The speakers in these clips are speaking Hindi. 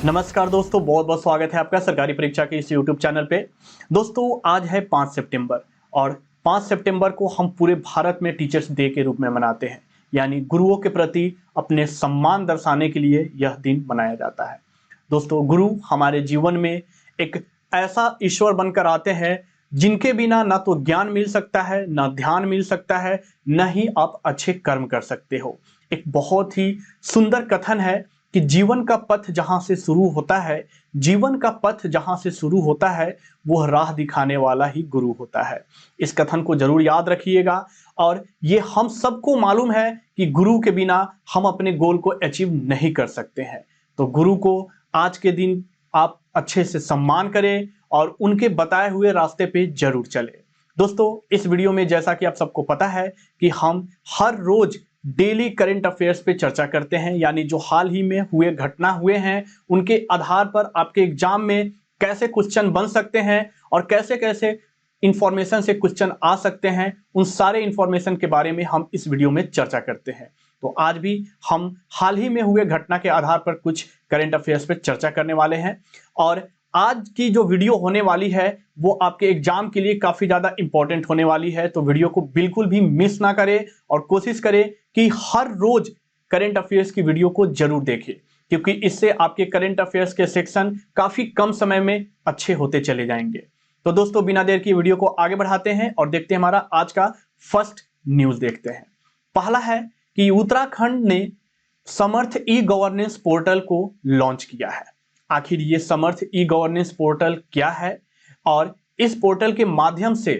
नमस्कार दोस्तों, बहुत बहुत स्वागत है आपका सरकारी परीक्षा के इस YouTube चैनल पे। दोस्तों आज है 5 सितंबर और 5 सितंबर को हम पूरे भारत में टीचर्स डे के रूप में मनाते हैं। यानी गुरुओं के प्रति अपने सम्मान दर्शाने के लिए यह दिन मनाया जाता है। दोस्तों गुरु हमारे जीवन में एक ऐसा ईश्वर बनकर आते हैं जिनके बिना ना तो ज्ञान मिल सकता है, ना ध्यान मिल सकता है, न ही आप अच्छे कर्म कर सकते हो। एक बहुत ही सुंदर कथन है कि जीवन का पथ जहां से शुरू होता है, जीवन का पथ जहां से शुरू होता है, वह राह दिखाने वाला ही गुरु होता है। इस कथन को जरूर याद रखिएगा और ये हम सबको मालूम है कि गुरु के बिना हम अपने गोल को अचीव नहीं कर सकते हैं। तो गुरु को आज के दिन आप अच्छे से सम्मान करें और उनके बताए हुए रास्ते पे जरूर चलें। दोस्तों इस वीडियो में जैसा कि आप सबको पता है कि हम हर रोज डेली करंट अफेयर्स पे चर्चा करते हैं, यानी जो हाल ही में हुए घटना हुए हैं उनके आधार पर आपके एग्जाम में कैसे क्वेश्चन बन सकते हैं और कैसे कैसे इंफॉर्मेशन से क्वेश्चन आ सकते हैं, उन सारे इंफॉर्मेशन के बारे में हम इस वीडियो में चर्चा करते हैं। तो आज भी हम हाल ही में हुए घटना के आधार पर कुछ करंट अफेयर्स पे चर्चा करने वाले हैं और आज की जो वीडियो होने वाली है वो आपके एग्जाम के लिए काफी ज्यादा इंपॉर्टेंट होने वाली है। तो वीडियो को बिल्कुल भी मिस ना करें और कोशिश करें कि हर रोज करंट अफेयर्स की वीडियो को जरूर देखें, क्योंकि इससे आपके करंट अफेयर्स के सेक्शन काफी कम समय में अच्छे होते चले जाएंगे। तो दोस्तों बिना देर की वीडियो को आगे बढ़ाते हैं और देखते हैं हमारा आज का फर्स्ट न्यूज देखते हैं। पहला है कि उत्तराखंड ने समर्थ ई गवर्नेंस पोर्टल को लॉन्च किया है। आखिर ये समर्थ ई गवर्नेंस पोर्टल क्या है और इस पोर्टल के माध्यम से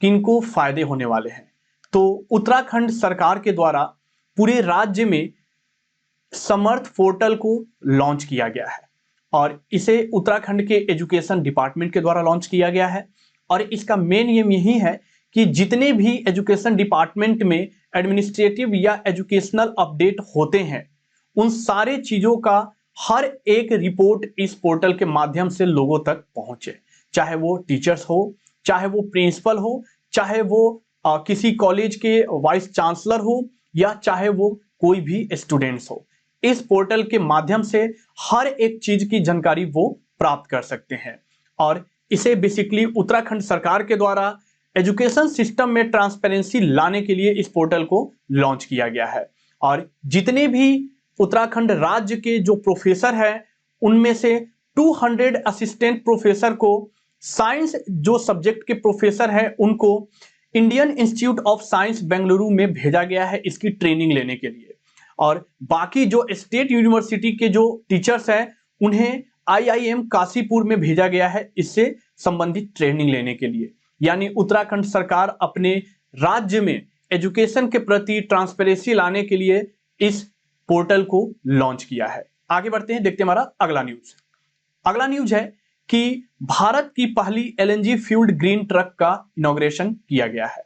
किनको फायदे होने वाले हैं? तो उत्तराखंड सरकार के द्वारा पूरे राज्य में समर्थ पोर्टल को लॉन्च किया गया है और इसे उत्तराखंड के एजुकेशन डिपार्टमेंट के द्वारा लॉन्च किया गया है। और इसका मेन एम यही है कि जितने भी एजुकेशन डिपार्टमेंट में एडमिनिस्ट्रेटिव या एजुकेशनल अपडेट होते हैं, उन सारे चीजों का हर एक रिपोर्ट इस पोर्टल के माध्यम से लोगों तक पहुंचे, चाहे वो टीचर्स हो, चाहे वो प्रिंसिपल हो, चाहे वो किसी कॉलेज के वाइस चांसलर हो, या चाहे वो कोई भी स्टूडेंट्स हो। इस पोर्टल के माध्यम से हर एक चीज की जानकारी वो प्राप्त कर सकते हैं और इसे बेसिकली उत्तराखंड सरकार के द्वारा एजुकेशन सिस्टम में ट्रांसपेरेंसी लाने के लिए इस पोर्टल को लॉन्च किया गया है। और जितने भी उत्तराखंड राज्य के जो प्रोफेसर हैं, उनमें से 200 असिस्टेंट प्रोफेसर को, साइंस जो सब्जेक्ट के प्रोफेसर हैं उनको Indian institute of science Bengaluru में भेजा गया है इसकी ट्रेनिंग लेने के लिए। और बाकी जो स्टेट यूनिवर्सिटी के जो टीचर्स हैं उन्हें आईआईएम काशीपुर में भेजा गया है इससे संबंधित ट्रेनिंग लेने के लिए। यानी उत्तराखंड सरकार अपने राज्य में एजुकेशन के प्रति ट्रांसपेरेंसी लाने के लिए इस पोर्टल को लॉन्च किया है। आगे बढ़ते हैं, देखते हैं हमारा अगला न्यूज। अगला न्यूज है कि भारत की पहली एलएनजी फ्यूल्ड ग्रीन ट्रक का इनॉग्रेशन किया गया है।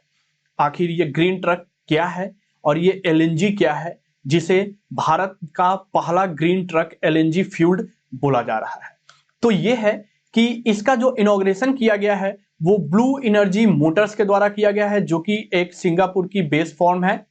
आखिर ये ग्रीन ट्रक क्या है और ये एलएनजी क्या है जिसे भारत का पहला ग्रीन ट्रक एलएनजी फ्यूल्ड बोला जा रहा है? तो ये है कि इसका जो इनॉग्रेशन किया गया है वो ब्लू एनर्जी मोटर्स के द्वारा किया गया है, जो कि एक सिंगापुर की बेस फॉर्म है।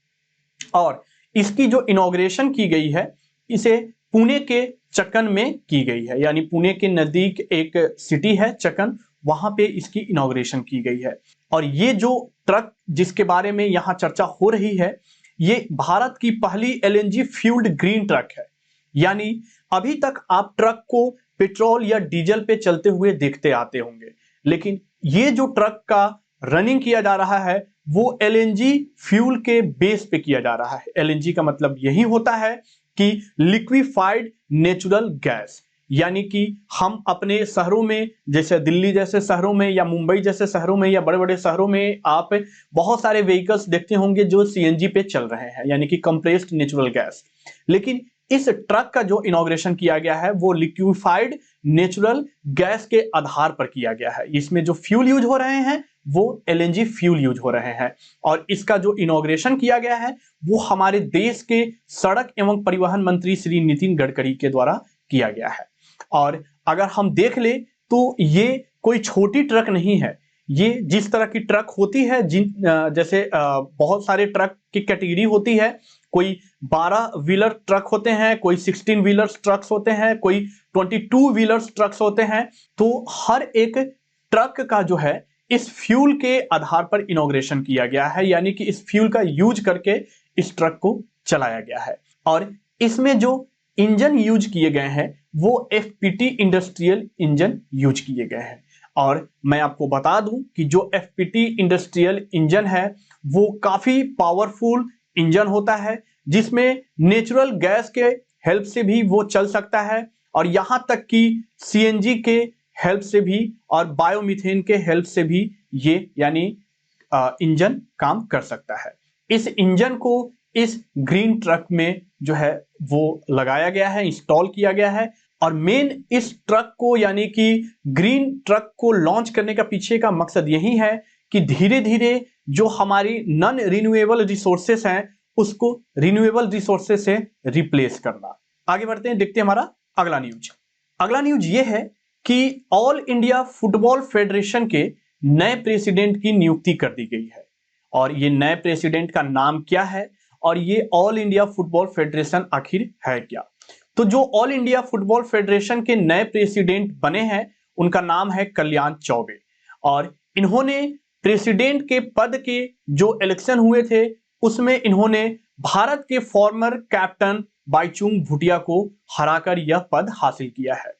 और इसकी जो इनॉग्रेशन की गई है इसे पुणे के चक्कन में की गई है, यानी पुणे के नजदीक एक सिटी है चक्कन, वहां पे इसकी इनॉग्रेशन की गई है। और ये जो ट्रक जिसके बारे में यहां चर्चा हो रही है, ये भारत की पहली एलएनजी फ्यूल्ड ग्रीन ट्रक है। यानी अभी तक आप ट्रक को पेट्रोल या डीजल पे चलते हुए देखते आते होंगे, लेकिन ये जो ट्रक का रनिंग किया जा रहा है वो एलएनजी फ्यूल के बेस पे किया जा रहा है। एलएनजी का मतलब यही होता है कि लिक्विफाइड नेचुरल गैस, यानी कि हम अपने शहरों में, जैसे दिल्ली जैसे शहरों में या मुंबई जैसे शहरों में या बड़े बड़े शहरों में आप बहुत सारे व्हीकल्स देखते होंगे जो सीएनजी पे चल रहे हैं, यानी कि कंप्रेस्ड नेचुरल गैस। लेकिन इस ट्रक का जो इनॉग्रेशन किया गया है वो लिक्विफाइड नेचुरल गैस के आधार पर किया गया है। इसमें जो फ्यूल यूज हो रहे हैं वो एलएनजी फ्यूल यूज हो रहे हैं और इसका जो इनॉग्रेशन किया गया है वो हमारे देश के सड़क एवं परिवहन मंत्री श्री नितिन गडकरी के द्वारा किया गया है। और अगर हम देख ले तो ये कोई छोटी ट्रक नहीं है। ये जिस तरह की ट्रक होती है, जिन जैसे बहुत सारे ट्रक की कैटेगरी होती है, कोई 12 व्हीलर ट्रक होते हैं, कोई 16 व्हीलर ट्रक्स होते हैं, कोई 22 व्हीलर ट्रक्स होते हैं। तो हर एक ट्रक का जो है इस फ्यूल के आधार पर इनॉग्रेशन किया गया है, यानी कि इस फ्यूल का यूज करके इस ट्रक को चलाया गया है। और इसमें जो इंजन यूज किए गए हैं वो एफपीटी इंडस्ट्रियल इंजन यूज किए गए हैं। और मैं आपको बता दूं कि जो एफपीटी इंडस्ट्रियल इंजन है वो काफी पावरफुल इंजन होता है, जिसमें नेचुरल गैस के हेल्प से भी वो चल सकता है, और यहां तक कि सीएनजी के हेल्प से भी और बायोमीथेन के हेल्प से भी ये यानी इंजन काम कर सकता है। इस इंजन को इस ग्रीन ट्रक में जो है वो लगाया गया है, इंस्टॉल किया गया है। और मेन इस ट्रक को यानी कि ग्रीन ट्रक को लॉन्च करने का पीछे का मकसद यही है कि धीरे धीरे जो हमारी नॉन रिन्यूएबल रिसोर्सेस हैं उसको रिन्यूएबल रिसोर्सेस से रिप्लेस करना। आगे बढ़ते हैं, देखते हैं हमारा अगला न्यूज। अगला न्यूज ये है कि ऑल इंडिया फुटबॉल फेडरेशन के नए प्रेसिडेंट की नियुक्ति कर दी गई है। और ये नए प्रेसिडेंट का नाम क्या है और ये ऑल इंडिया फुटबॉल फेडरेशन आखिर है क्या? तो जो ऑल इंडिया फुटबॉल फेडरेशन के नए प्रेसिडेंट बने हैं उनका नाम है कल्याण चौबे। और इन्होंने प्रेसिडेंट के पद के जो इलेक्शन हुए थे उसमें इन्होंने भारत के फॉर्मर कैप्टन बाईचुंग भूटिया को हराकर यह पद हासिल किया है।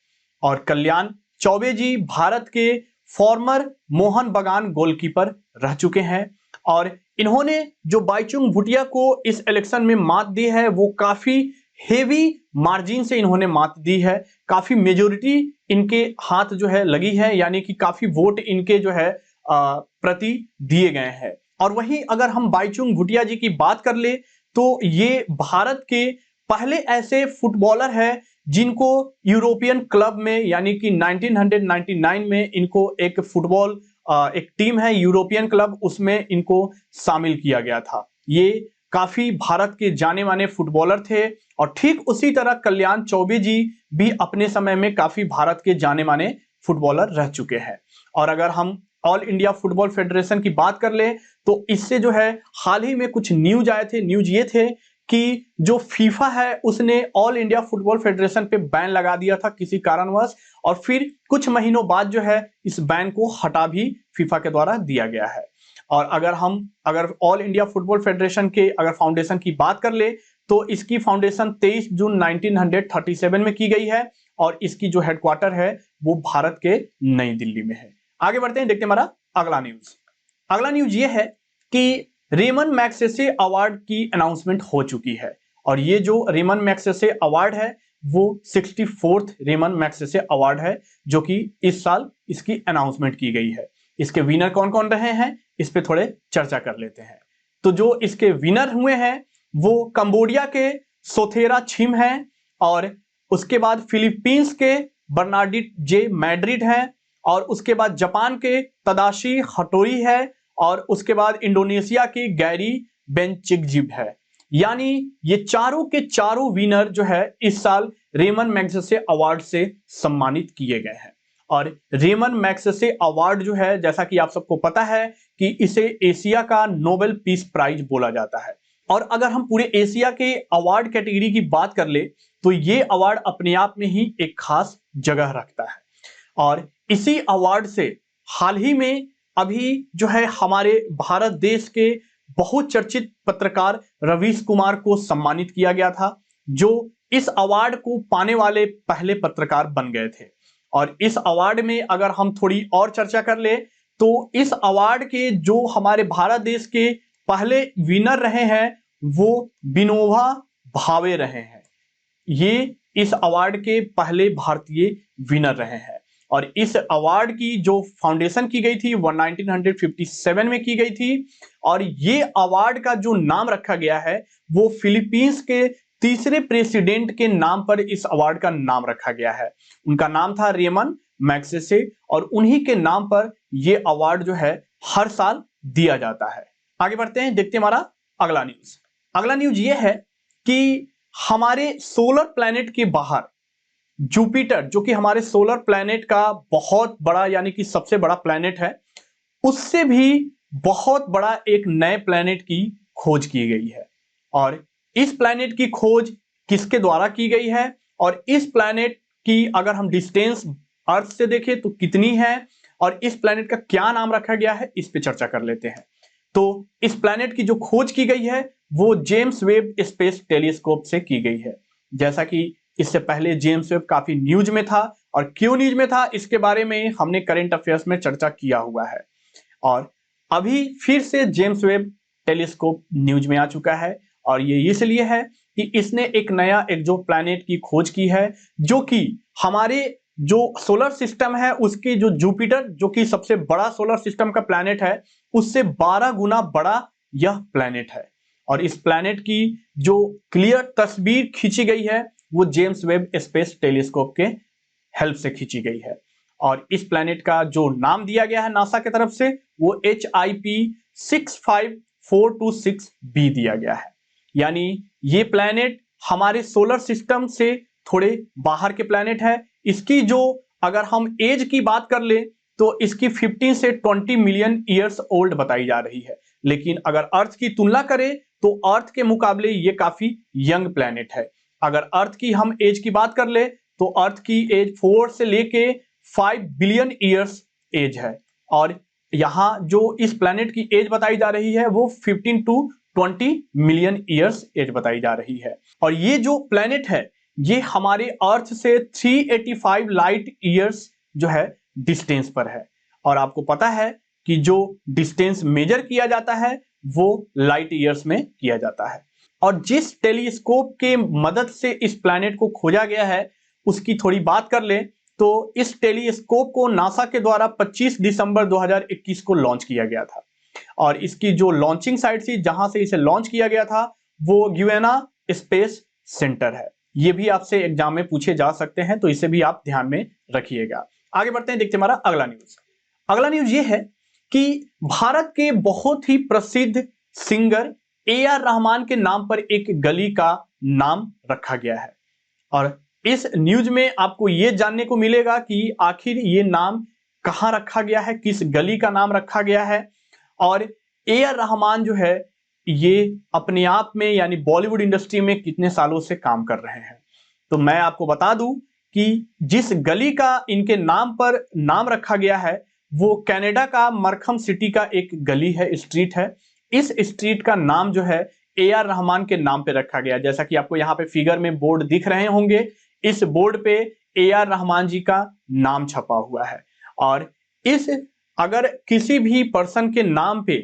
और कल्याण चौबे जी भारत के फॉर्मर मोहन बगान गोलकीपर रह चुके हैं। और इन्होंने जो बाईचुंग भूटिया को इस इलेक्शन में मात दी है वो काफी हेवी मार्जिन से इन्होंने मात दी है, काफी मेजोरिटी इनके हाथ जो है लगी है, यानी कि काफी वोट इनके जो है प्रति दिए गए हैं। और वहीं अगर हम बाईचुंग भूटिया जी की बात कर ले तो ये भारत के पहले ऐसे फुटबॉलर है जिनको यूरोपियन क्लब में यानी कि 1999 में इनको एक फुटबॉल एक टीम है यूरोपियन क्लब, उसमें इनको शामिल किया गया था। ये काफी भारत के जाने माने फुटबॉलर थे। और ठीक उसी तरह कल्याण चौबे जी भी अपने समय में काफी भारत के जाने माने फुटबॉलर रह चुके हैं। और अगर हम ऑल इंडिया फुटबॉल फेडरेशन की बात कर ले तो इससे जो है हाल ही में कुछ न्यूज आए थे। न्यूज ये थे कि जो फीफा है उसने ऑल इंडिया फुटबॉल फेडरेशन पे बैन लगा दिया था किसी कारणवश, और फिर कुछ महीनों बाद जो है इस बैन को हटा भी फीफा के द्वारा दिया गया है। और अगर ऑल इंडिया फुटबॉल फेडरेशन के अगर फाउंडेशन की बात कर ले तो इसकी फाउंडेशन 23 जून 1937 में की गई है और इसकी जो हेडक्वार्टर है वो भारत के नई दिल्ली में है। आगे बढ़ते हैं, देखते हैं हमारा अगला न्यूज। अगला न्यूज ये है कि रेमन मैग्सेसे अवार्ड की अनाउंसमेंट हो चुकी है। और ये जो रेमन मैग्सेसे अवार्ड है वो 64th रेमन मैग्सेसे अवार्ड है जो कि इस साल इसकी अनाउंसमेंट की गई है। इसके विनर कौन कौन रहे हैं इस पे थोड़े चर्चा कर लेते हैं। तो जो इसके विनर हुए हैं वो कंबोडिया के सोथेरा छिम हैं, और उसके बाद फिलीपींस के बर्नार्डिट जे मैड्रिड हैं, और उसके बाद जापान के तदाशी हटोरी है, और उसके बाद इंडोनेशिया की गैरी बेंचिकजिब है। यानी ये चारों के चारों विनर जो है इस साल रेमन मैग्सेसे अवार्ड से सम्मानित किए गए हैं। और रेमन मैग्सेसे अवार्ड जो है जैसा कि आप सबको पता है कि इसे एशिया का नोबेल पीस प्राइज बोला जाता है। और अगर हम पूरे एशिया के अवार्ड कैटेगरी की बात कर ले तो ये अवार्ड अपने आप में ही एक खास जगह रखता है। और इसी अवार्ड से हाल ही में अभी जो है हमारे भारत देश के बहुचर्चित पत्रकार रवीश कुमार को सम्मानित किया गया था, जो इस अवार्ड को पाने वाले पहले पत्रकार बन गए थे। और इस अवार्ड में अगर हम थोड़ी और चर्चा कर ले तो इस अवार्ड के जो हमारे भारत देश के पहले विनर रहे हैं वो विनोबा भावे रहे हैं। ये इस अवार्ड के पहले भारतीय विनर रहे हैं। और इस अवार्ड की जो फाउंडेशन की गई थी वो 1957 में की गई थी। और ये अवार्ड का जो नाम रखा गया है वो फिलीपींस के तीसरे प्रेसिडेंट के नाम पर इस अवार्ड का नाम रखा गया है। उनका नाम था रेमन मैग्सेसे, और उन्हीं के नाम पर यह अवार्ड जो है हर साल दिया जाता है। आगे बढ़ते हैं, देखते हैं हमारा अगला न्यूज। अगला न्यूज ये है कि हमारे सोलर प्लैनेट के बाहर जुपिटर, जो कि हमारे सोलर प्लैनेट का बहुत बड़ा यानी कि सबसे बड़ा प्लैनेट है, उससे भी बहुत बड़ा एक नए प्लैनेट की खोज की गई है। और इस प्लैनेट की खोज किसके द्वारा की गई है और इस प्लैनेट की अगर हम डिस्टेंस अर्थ से देखें तो कितनी है और इस प्लैनेट का क्या नाम रखा गया है, इस पे चर्चा कर लेते हैं। तो इस प्लैनेट की जो खोज की गई है वो जेम्स वेब स्पेस टेलीस्कोप से की गई है। जैसा कि इससे पहले जेम्स वेब काफी न्यूज में था और क्यों न्यूज में था इसके बारे में हमने करंट अफेयर्स में चर्चा किया हुआ है। और अभी फिर से जेम्स वेब टेलीस्कोप न्यूज में आ चुका है और ये इसलिए है कि इसने एक नया एक्सो प्लैनेट की खोज की है जो कि हमारे जो सोलर सिस्टम है उसकी जो जुपिटर जो कि सबसे बड़ा सोलर सिस्टम का प्लैनेट है उससे 12 गुना बड़ा यह प्लैनेट है। और इस प्लैनेट की जो क्लियर तस्वीर खींची गई है वो जेम्स वेब स्पेस टेलीस्कोप के हेल्प से खींची गई है। और इस प्लैनेट का जो नाम दिया गया है नासा की तरफ से वो HIP 65426b दिया गया है। यानी ये प्लैनेट हमारे सोलर सिस्टम से थोड़े बाहर के प्लैनेट है। इसकी जो अगर हम एज की बात कर ले तो इसकी 15 से 20 मिलियन ईयर्स ओल्ड बताई जा रही है, लेकिन अगर अर्थ की तुलना करें तो अर्थ के मुकाबले ये काफी यंग प्लैनेट है। अगर अर्थ की हम एज की बात कर ले तो अर्थ की एज 4 से लेके 5 बिलियन ईयर्स एज है और यहां जो इस प्लैनेट की एज बताई जा रही है वो 15 टू 20 मिलियन ईयर्स एज बताई जा रही है। और ये जो प्लैनेट है ये हमारे अर्थ से 385 लाइट ईयर्स जो है डिस्टेंस पर है। और आपको पता है कि जो डिस्टेंस मेजर किया जाता है वो लाइट ईयर्स में किया जाता है। और जिस टेलीस्कोप के मदद से इस प्लैनेट को खोजा गया है उसकी थोड़ी बात कर ले तो इस टेलीस्कोप को नासा के द्वारा 25 दिसंबर 2021 को लॉन्च किया गया था। और इसकी जो लॉन्चिंग साइट थी जहां से इसे लॉन्च किया गया था वो ग्वेना स्पेस सेंटर है। ये भी आपसे एग्जाम में पूछे जा सकते हैं तो इसे भी आप ध्यान में रखिएगा। आगे बढ़ते हैं, देखते हैं हमारा अगला न्यूज। अगला न्यूज ये है कि भारत के बहुत ही प्रसिद्ध सिंगर AR रहमान के नाम पर एक गली का नाम रखा गया है। और इस न्यूज में आपको यह जानने को मिलेगा कि आखिर ये नाम कहां रखा गया है, किस गली का नाम रखा गया है। और AR रहमान जो है ये अपने आप में यानी बॉलीवुड इंडस्ट्री में कितने सालों से काम कर रहे हैं। तो मैं आपको बता दूं कि जिस गली का इनके नाम पर नाम रखा गया है वो कनाडा का मरखम सिटी का एक गली है, स्ट्रीट है। इस स्ट्रीट का नाम जो है AR रहमान के नाम पे रखा गया। जैसा कि आपको यहाँ पे फिगर में बोर्ड दिख रहे होंगे, इस बोर्ड पे AR रहमान जी का नाम छपा हुआ है। और इस अगर किसी भी पर्सन के नाम पे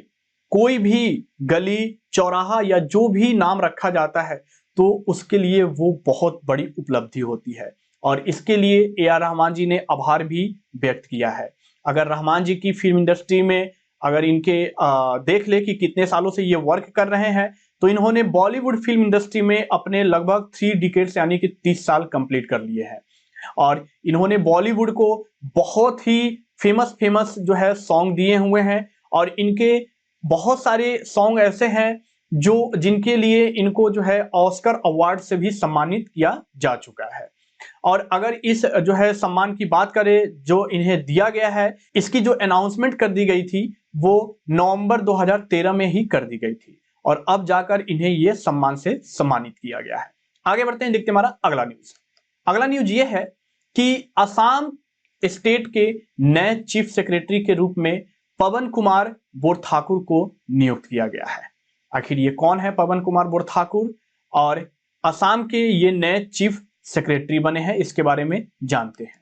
कोई भी गली चौराहा या जो भी नाम रखा जाता है तो उसके लिए वो बहुत बड़ी उपलब्धि होती है। और इसके लिए AR रहमान जी ने आभार भी व्यक्त किया है। अगर रहमान जी की फिल्म इंडस्ट्री में अगर इनके देख ले कि कितने सालों से ये वर्क कर रहे हैं तो इन्होंने बॉलीवुड फिल्म इंडस्ट्री में अपने लगभग 3 डिकेड्स यानी कि 30 साल कंप्लीट कर लिए हैं। और इन्होंने बॉलीवुड को बहुत ही फेमस जो है सॉन्ग दिए हुए हैं और इनके बहुत सारे सॉन्ग ऐसे हैं जो जिनके लिए इनको जो है ऑस्कर अवार्ड से भी सम्मानित किया जा चुका है। और अगर इस जो है सम्मान की बात करें जो इन्हें दिया गया है, इसकी जो अनाउंसमेंट कर दी गई थी वो नवंबर 2013 में ही कर दी गई थी और अब जाकर इन्हें ये सम्मान से सम्मानित किया गया है। आगे बढ़ते हैं, देखते हैं हमारा अगला न्यूज। अगला न्यूज ये है कि असम स्टेट के नए चीफ सेक्रेटरी के रूप में पवन कुमार बोरठाकुर को नियुक्त किया गया है। आखिर ये कौन है पवन कुमार बोरठाकुर और असम के ये नए चीफ सेक्रेटरी बने हैं, इसके बारे में जानते हैं।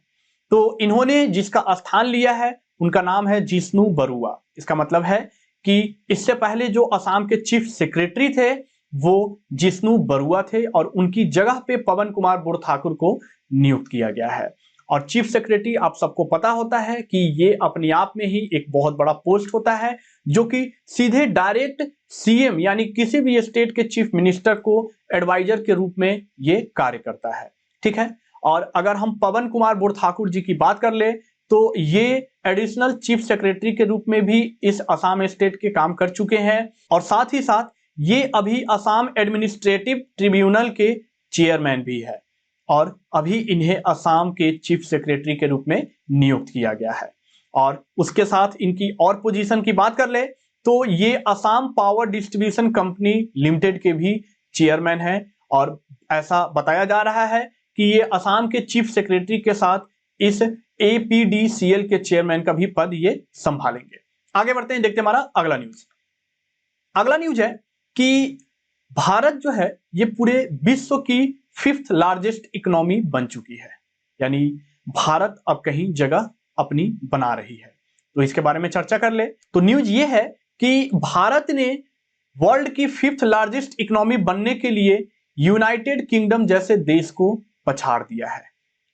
तो इन्होंने जिसका स्थान लिया है उनका नाम है जिष्णु बरुआ। इसका मतलब है कि इससे पहले जो असम के चीफ सेक्रेटरी थे वो जिष्णु बरुआ थे और उनकी जगह पे पवन कुमार बोरठाकुर को नियुक्त किया गया है। और चीफ सेक्रेटरी आप सबको पता होता है कि ये अपने आप में ही एक बहुत बड़ा पोस्ट होता है जो कि सीधे डायरेक्ट CM यानी किसी भी स्टेट के चीफ मिनिस्टर को एडवाइजर के रूप में ये कार्य करता है। ठीक है। और अगर हम पवन कुमार बोरठाकुर जी की बात कर ले तो ये एडिशनल चीफ सेक्रेटरी के रूप में भी इस असम स्टेट के काम कर चुके हैं और साथ ही साथ ये अभी असम एडमिनिस्ट्रेटिव ट्रिब्यूनल के चेयरमैन भी है और अभी इन्हें असम के चीफ सेक्रेटरी के रूप में नियुक्त किया गया है। और उसके साथ इनकी और पोजीशन की बात कर ले तो ये Assam power distribution company limited के भी चेयरमैन हैं और ऐसा बताया जा रहा है कि ये असम के चीफ सेक्रेटरी के साथ इस APDCL के चेयरमैन का भी पद ये संभालेंगे। आगे बढ़ते हैं, देखते हैं हमारा अगला न्यूज। अगला न्यूज है कि भारत जो है ये पूरे विश्व की 5th लार्जेस्ट इकोनॉमी बन चुकी है, यानी भारत अब कहीं जगह अपनी बना रही है। तो इसके बारे में चर्चा कर ले तो न्यूज ये है कि भारत ने वर्ल्ड की 5th लार्जेस्ट इकोनॉमी बनने के लिए यूनाइटेड किंगडम जैसे देश को पछाड़ दिया है।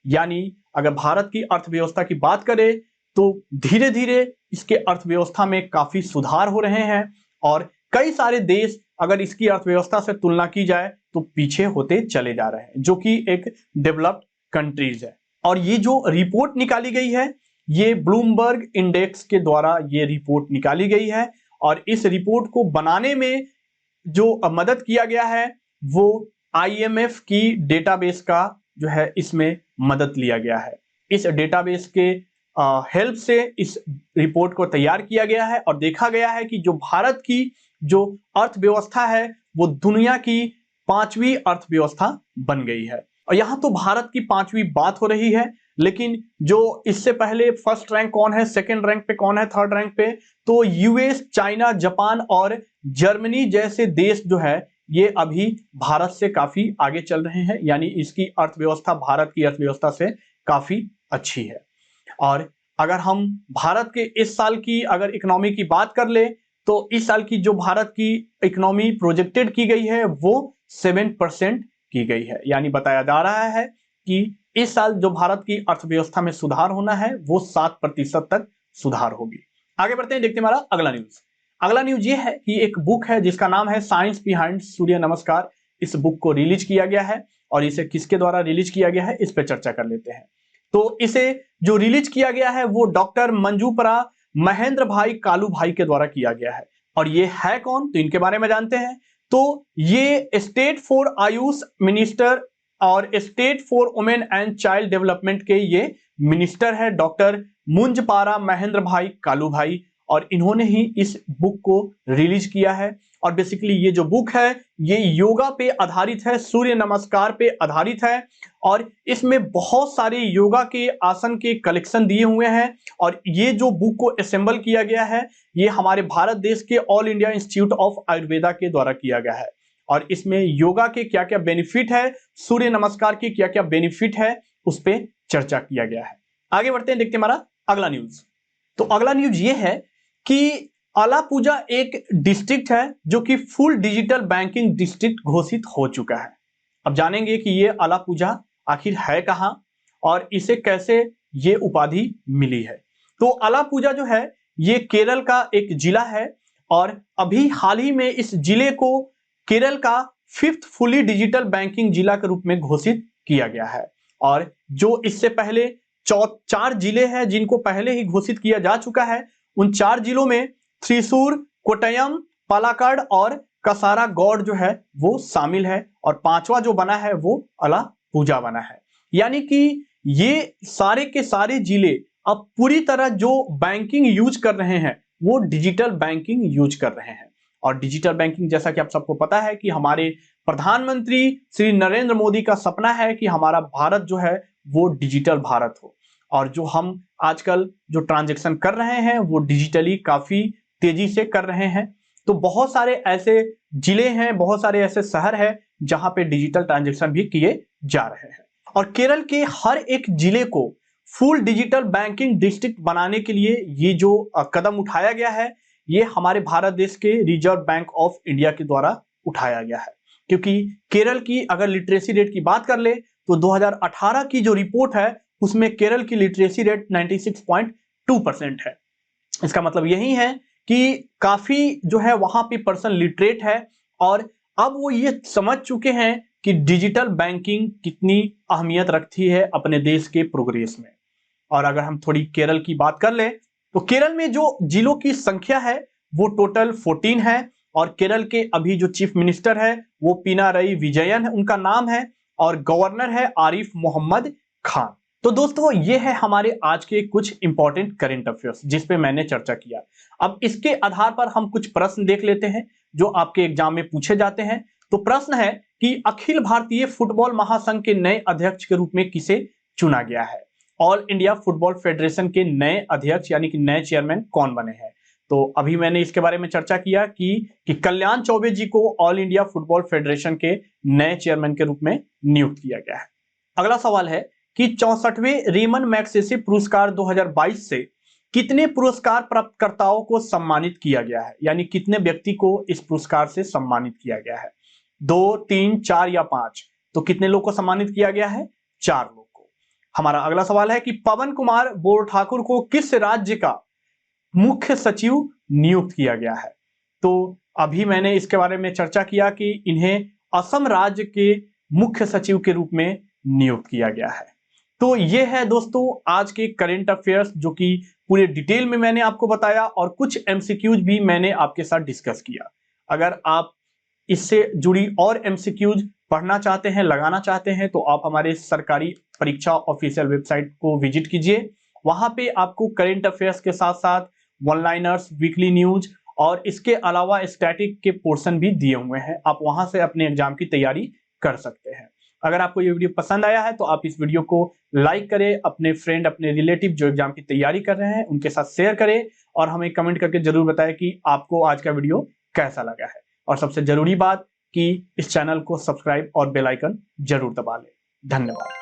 यानी अगर भारत की अर्थव्यवस्था की बात करें तो धीरे धीरे इसके अर्थव्यवस्था में काफी सुधार हो रहे हैं और कई सारे देश अगर इसकी अर्थव्यवस्था से तुलना की जाए तो पीछे होते चले जा रहे हैं, जो कि एक डेवलप्ड कंट्रीज है। और ये जो रिपोर्ट निकाली गई है ये ब्लूमबर्ग इंडेक्स के द्वारा ये रिपोर्ट निकाली गई है और इस रिपोर्ट को बनाने में जो मदद किया गया है वो IMF की डेटाबेस का जो है इसमें मदद लिया गया है। इस डेटाबेस के हेल्प से इस रिपोर्ट को तैयार किया गया है और देखा गया है कि जो भारत की जो अर्थव्यवस्था है वो दुनिया की 5वीं अर्थव्यवस्था बन गई है। और यहां तो भारत की 5वीं बात हो रही है, लेकिन जो इससे पहले फर्स्ट रैंक कौन है, सेकंड रैंक पे कौन है, थर्ड रैंक पे तो US, चाइना, जापान और जर्मनी जैसे देश जो है ये अभी भारत से काफी आगे चल रहे हैं, यानी इसकी अर्थव्यवस्था भारत की अर्थव्यवस्था से काफी अच्छी है। और अगर हम भारत के इस साल की अगर इकोनॉमी की बात कर ले तो इस साल की जो भारत की इकोनॉमी प्रोजेक्टेड की गई है वो 7% की गई है, यानी बताया जा रहा है कि इस साल जो भारत की अर्थव्यवस्था में सुधार होना है वो 7% तक सुधार होगी। आगे बढ़ते हैं, देखते हैं हमारा अगला न्यूज। अगला न्यूज ये है कि एक बुक है जिसका नाम है साइंस बिहाइंड सूर्य नमस्कार। इस बुक को रिलीज किया गया है और इसे किसके द्वारा रिलीज किया गया है इस पर चर्चा कर लेते हैं। तो इसे जो रिलीज किया गया है वो डॉक्टर मंजूपरा महेंद्र भाई कालू भाई के द्वारा किया गया है। और ये है कौन, तो इनके बारे में जानते हैं। तो ये स्टेट फॉर आयुष मिनिस्टर और state for women and child development के ये मिनिस्टर है डॉक्टर मुंजपारा महेंद्र भाई कालू भाई, और इन्होंने ही इस बुक को रिलीज किया है। और बेसिकली ये जो बुक है ये योगा पे आधारित है, सूर्य नमस्कार पे आधारित है और इसमें बहुत सारे योगा के आसन के कलेक्शन दिए हुए हैं। और ये जो बुक को असेंबल किया गया है ये हमारे भारत देश के all India institute of Ayurveda के द्वारा किया गया है। और इसमें योगा के क्या क्या बेनिफिट है, सूर्य नमस्कार के क्या क्या बेनिफिट है उस पर चर्चा किया गया है। आगे बढ़ते हैं, देखते हैं हमारा अगला न्यूज। तो अगला न्यूज ये है कि अलापुजा एक डिस्ट्रिक्ट है जो कि फुल डिजिटल बैंकिंग डिस्ट्रिक्ट घोषित हो चुका है। अब जानेंगे कि ये अलापुजा आखिर है कहां और इसे कैसे ये उपाधि मिली है। तो अलापुजा जो है ये केरल का एक जिला है और अभी हाल ही में इस जिले को केरल का 5th फुली डिजिटल बैंकिंग जिला के रूप में घोषित किया गया है। और जो इससे पहले 4 जिले हैं जिनको पहले ही घोषित किया जा चुका है, उन 4 जिलों में थ्रिसूर, कोट्टयम, पालाकाड और कासारागोड जो है वो शामिल है और 5वां जो बना है वो अलापुजा बना है। यानी कि ये सारे के सारे जिले अब पूरी तरह जो बैंकिंग यूज कर रहे हैं वो डिजिटल बैंकिंग यूज कर रहे हैं। और डिजिटल बैंकिंग जैसा कि आप सबको पता है कि हमारे प्रधानमंत्री श्री नरेंद्र मोदी का सपना है कि हमारा भारत जो है वो डिजिटल भारत हो और जो हम आजकल जो ट्रांजैक्शन कर रहे हैं वो डिजिटली काफी तेजी से कर रहे हैं। तो बहुत सारे ऐसे जिले हैं, बहुत सारे ऐसे शहर हैं जहां पे डिजिटल ट्रांजैक्शन भी किए जा रहे हैं। और केरल के हर एक जिले को फुल डिजिटल बैंकिंग डिस्ट्रिक्ट बनाने के लिए ये जो कदम उठाया गया है ये हमारे भारत देश के रिजर्व बैंक ऑफ इंडिया के द्वारा उठाया गया है। क्योंकि केरल की अगर लिटरेसी रेट की बात कर ले तो 2018 की जो रिपोर्ट है उसमें केरल की लिटरेसी रेट 96.2% है। इसका मतलब यही है कि काफी जो है वहां पे पर्सन लिटरेट है और अब वो ये समझ चुके हैं कि डिजिटल बैंकिंग कितनी अहमियत रखती है अपने देश के प्रोग्रेस में। और अगर हम थोड़ी केरल की बात कर ले तो केरल में जो जिलों की संख्या है वो टोटल 14 है और केरल के अभी जो चीफ मिनिस्टर है वो पिनारई विजयन उनका नाम है और गवर्नर है आरिफ मोहम्मद खान। तो दोस्तों ये है हमारे आज के कुछ इंपॉर्टेंट करंट अफेयर्स जिस पे मैंने चर्चा किया। अब इसके आधार पर हम कुछ प्रश्न देख लेते हैं जो आपके एग्जाम में पूछे जाते हैं। तो प्रश्न है कि अखिल भारतीय फुटबॉल महासंघ के नए अध्यक्ष के रूप में किसे चुना गया है? ऑल इंडिया फुटबॉल फेडरेशन के नए अध्यक्ष यानी कि नए चेयरमैन कौन बने हैं? तो अभी मैंने इसके बारे में चर्चा किया कि कल्याण चौबे जी को ऑल इंडिया फुटबॉल फेडरेशन के नए चेयरमैन के रूप में नियुक्त किया गया है। अगला सवाल है कि 64वें रेमन मैग्सेसे पुरस्कार 2022 से कितने पुरस्कार प्राप्तकर्ताओं को सम्मानित किया गया है, यानी कितने व्यक्ति को इस पुरस्कार से सम्मानित किया गया है? 2, 3, 4 या 5? तो कितने लोग को सम्मानित किया गया है? 4 लोग को। हमारा अगला सवाल है कि पवन कुमार बोरठाकुर को किस राज्य का मुख्य सचिव नियुक्त किया गया है? तो अभी मैंने इसके बारे में चर्चा किया कि इन्हें असम राज्य के मुख्य सचिव के रूप में नियुक्त किया गया है। तो ये है दोस्तों आज के करंट अफेयर्स, जो कि पूरे डिटेल में मैंने आपको बताया और कुछ एमसीक्यूज भी मैंने आपके साथ डिस्कस किया। अगर आप इससे जुड़ी और एमसीक्यूज पढ़ना चाहते हैं, लगाना चाहते हैं, तो आप हमारे सरकारी परीक्षा ऑफिशियल वेबसाइट को विजिट कीजिए। वहां पे आपको करंट अफेयर्स के साथ साथ वन लाइनर्स, वीकली न्यूज और इसके अलावा स्टैटिक के पोर्शन भी दिए हुए हैं। आप वहां से अपने एग्जाम की तैयारी कर सकते हैं। अगर आपको ये वीडियो पसंद आया है तो आप इस वीडियो को लाइक करें, अपने फ्रेंड, अपने रिलेटिव जो एग्जाम की तैयारी कर रहे हैं उनके साथ शेयर करें और हमें कमेंट करके जरूर बताएं कि आपको आज का वीडियो कैसा लगा है। और सबसे जरूरी बात कि इस चैनल को सब्सक्राइब और बेल आइकन जरूर दबा लें। धन्यवाद।